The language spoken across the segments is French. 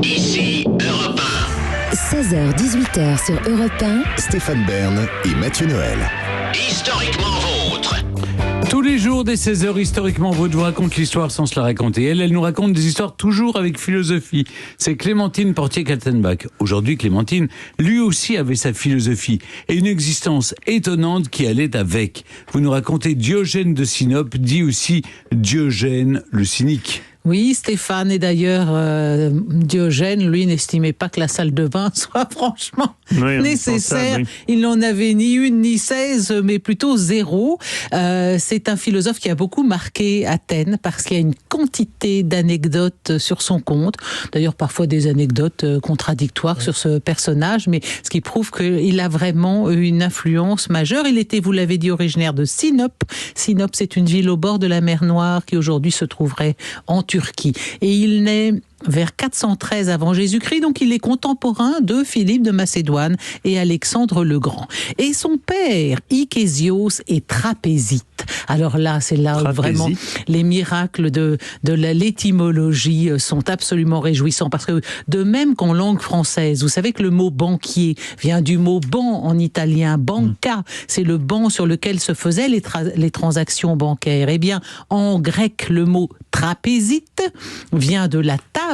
Ici Europe 16h-18h sur Europe 1. Stéphane Bern et Mathieu Noël. 1, historiquement vôtre. Tous les jours dès 16h, historiquement, vous nous raconte l'histoire sans se la raconter. Elle nous raconte des histoires toujours avec philosophie. C'est Clémentine Portier-Kaltenbach. Aujourd'hui, Clémentine, lui aussi avait sa philosophie et une existence étonnante qui allait avec. Vous nous racontez Diogène de Sinope, dit aussi Diogène le cynique. Oui, Stéphane, et d'ailleurs, Diogène, lui, n'estimait pas que la salle de bain soit franchement nécessaire. Oui. Il n'en avait ni une ni 16, mais plutôt 0. C'est un philosophe qui a beaucoup marqué Athènes parce qu'il y a une quantité d'anecdotes sur son compte. D'ailleurs, parfois des anecdotes contradictoires sur ce personnage, mais ce qui prouve qu'il a vraiment eu une influence majeure. Il était, vous l'avez dit, originaire de Sinope. Sinope, c'est une ville au bord de la mer Noire qui aujourd'hui se trouverait en Turquie. Et il naît vers 413 avant Jésus-Christ, donc il est contemporain de Philippe de Macédoine et Alexandre le Grand. Et son père, Ichésios, est trapézite. Alors là, c'est là où vraiment les miracles de l'étymologie sont absolument réjouissants, parce que de même qu'en langue française, vous savez que le mot banquier vient du mot banc en italien, banca, c'est le banc sur lequel se faisaient les transactions bancaires. Eh bien, en grec, le mot trapézite vient de la table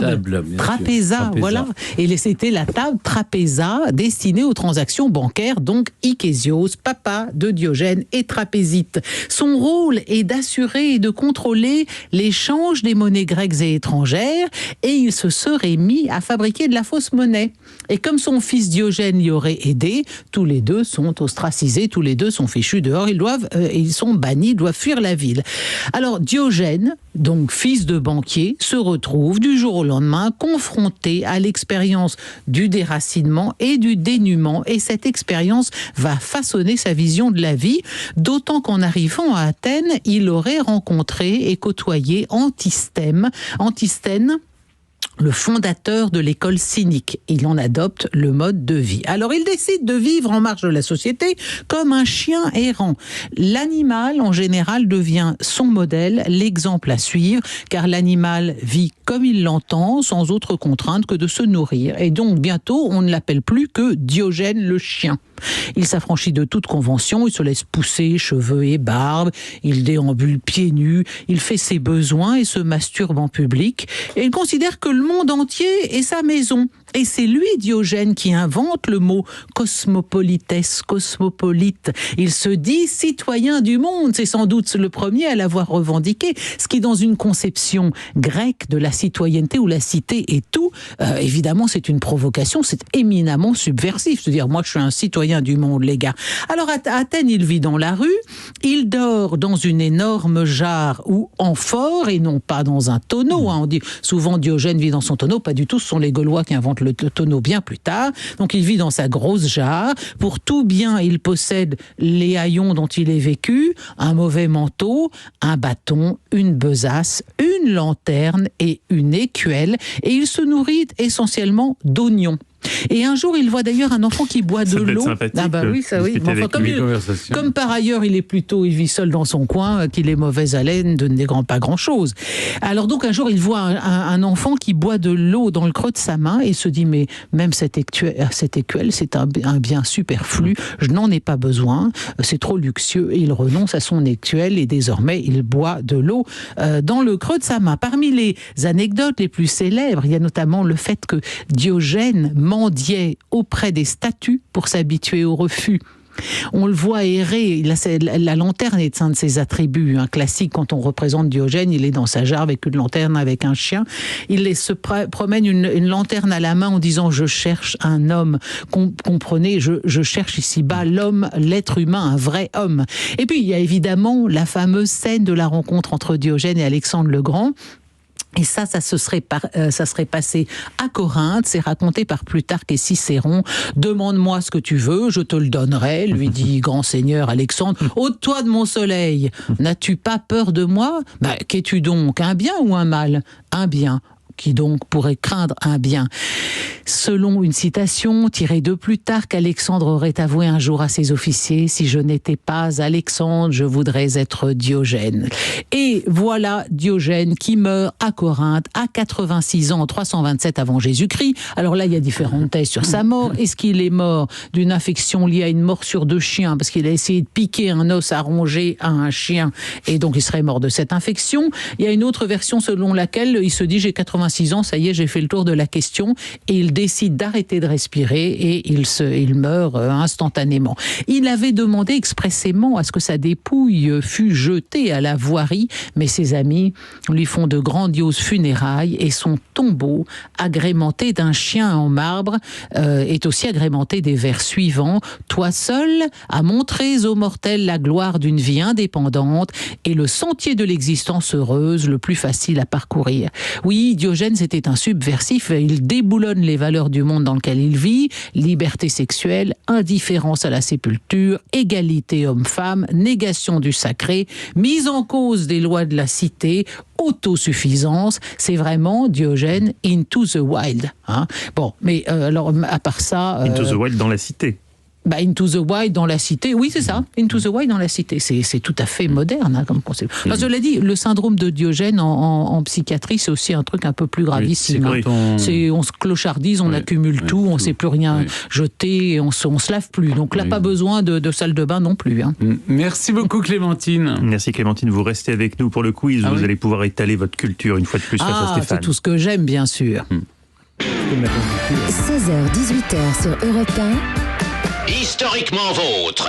trapéza, voilà. Et c'était la table trapéza destinée aux transactions bancaires, donc Ichésios, papa de Diogène, est trapézite. Son rôle est d'assurer et de contrôler l'échange des monnaies grecques et étrangères, et il se serait mis à fabriquer de la fausse monnaie. Et comme son fils Diogène y aurait aidé, tous les deux sont ostracisés, tous les deux sont fichus dehors, ils sont bannis, doivent fuir la ville. Alors Diogène, donc fils de banquier, se retrouve du jour au lendemain confronté à l'expérience du déracinement et du dénuement, et cette expérience va façonner sa vision de la vie, d'autant qu'en arrivant à Athènes, il aurait rencontré et côtoyé Antisthène, le fondateur de l'école cynique. Il en adopte le mode de vie. Alors il décide de vivre en marge de la société comme un chien errant. L'animal, en général, devient son modèle, l'exemple à suivre, car l'animal vit comme il l'entend, sans autre contrainte que de se nourrir. Et donc bientôt, on ne l'appelle plus que Diogène le chien. Il s'affranchit de toute convention, il se laisse pousser cheveux et barbe, il déambule pieds nus, il fait ses besoins et se masturbe en public. Et il considère que le monde entier est sa maison. Et c'est lui, Diogène, qui invente le mot cosmopolites, cosmopolite. Il se dit citoyen du monde. C'est sans doute le premier à l'avoir revendiqué. Ce qui, dans une conception grecque de la citoyenneté où la cité est tout, évidemment, c'est une provocation, c'est éminemment subversif. C'est-à-dire, moi, je suis un citoyen du monde, les gars. Alors, à Athènes, il vit dans la rue, il dort dans une énorme jarre ou amphore, et non pas dans un tonneau. On dit souvent Diogène vit dans son tonneau, pas du tout, ce sont les Gaulois qui inventent le tonneau bien plus tard. Donc il vit dans sa grosse jarre. Pour tout bien, il possède les haillons dont il est vécu, un mauvais manteau, un bâton, une besace, une lanterne et une écuelle. Et il se nourrit essentiellement d'oignons. Et un jour, il voit d'ailleurs un enfant qui boit de l'eau. Ah bah oui, ça oui. Enfin, comme par ailleurs, il vit seul dans son coin, qu'il est mauvaise haleine, ne grand pas grand-chose. Alors donc un jour, il voit un enfant qui boit de l'eau dans le creux de sa main et se dit, mais même cette écuelle, c'est un bien superflu, je n'en ai pas besoin, c'est trop luxueux. Et il renonce à son écuelle et désormais, il boit de l'eau dans le creux de sa main. Parmi les anecdotes les plus célèbres, il y a notamment le fait que Diogène mendiait auprès des statues pour s'habituer au refus. On le voit errer, la lanterne est un de ses attributs, un classique quand on représente Diogène, il est dans sa jarre avec une lanterne, avec un chien, il se promène une lanterne à la main en disant « je cherche un homme », comprenez, je cherche ici-bas l'homme, l'être humain, un vrai homme. Et puis il y a évidemment la fameuse scène de la rencontre entre Diogène et Alexandre le Grand. Et ça se serait passé à Corinthe, c'est raconté par Plutarque et Cicéron. « Demande-moi ce que tu veux, je te le donnerai », lui dit grand seigneur Alexandre. « Ôte-toi de mon soleil, n'as-tu pas peur de moi ? Qu'es-tu donc, un bien ou un mal ? Un bien. Qui donc pourrait craindre un bien ? Selon une citation tirée de Plutarque, Alexandre aurait avoué un jour à ses officiers « Si je n'étais pas Alexandre, je voudrais être Diogène ». Et voilà Diogène qui meurt à Corinthe à 86 ans, en 327 avant Jésus-Christ. Alors là, il y a différentes thèses sur sa mort. Est-ce qu'il est mort d'une infection liée à une morsure de chien parce qu'il a essayé de piquer un os à ronger à un chien et donc il serait mort de cette infection? Il y a une autre version selon laquelle il se dit « J'ai 86 ans, ça y est, j'ai fait le tour de la question » et il décide d'arrêter de respirer et il meurt instantanément. Il avait demandé expressément à ce que sa dépouille fût jetée à la voirie, mais ses amis lui font de grandioses funérailles et son tombeau, agrémenté d'un chien en marbre, est aussi agrémenté des vers suivants. « Toi seul as montré aux mortels la gloire d'une vie indépendante et le sentier de l'existence heureuse le plus facile à parcourir. » Oui, Diogène, c'était un subversif. Il déboulonne les valeurs du monde dans lequel il vit, liberté sexuelle, indifférence à la sépulture, égalité homme-femme, négation du sacré, mise en cause des lois de la cité, autosuffisance. C'est vraiment Diogène into the wild. Hein. Bon, mais alors à part ça... Into the wild dans la cité. Into the Wild dans la cité, oui c'est ça, Into the Wild dans la cité, c'est tout à fait moderne hein, comme concept. Enfin, cela dit, le syndrome de Diogène en psychiatrie, c'est aussi un truc un peu plus gravissime. Oui, on se clochardise, on accumule tout, on ne sait plus rien jeter, on se lave plus. Donc là, pas besoin de salle de bain non plus. Hein. Merci beaucoup Clémentine. Merci Clémentine, vous restez avec nous pour le quiz, vous allez pouvoir étaler votre culture une fois de plus face à Stéphane. C'est tout ce que j'aime bien sûr. 16h-18h sur Europe 1. Historiquement vôtre.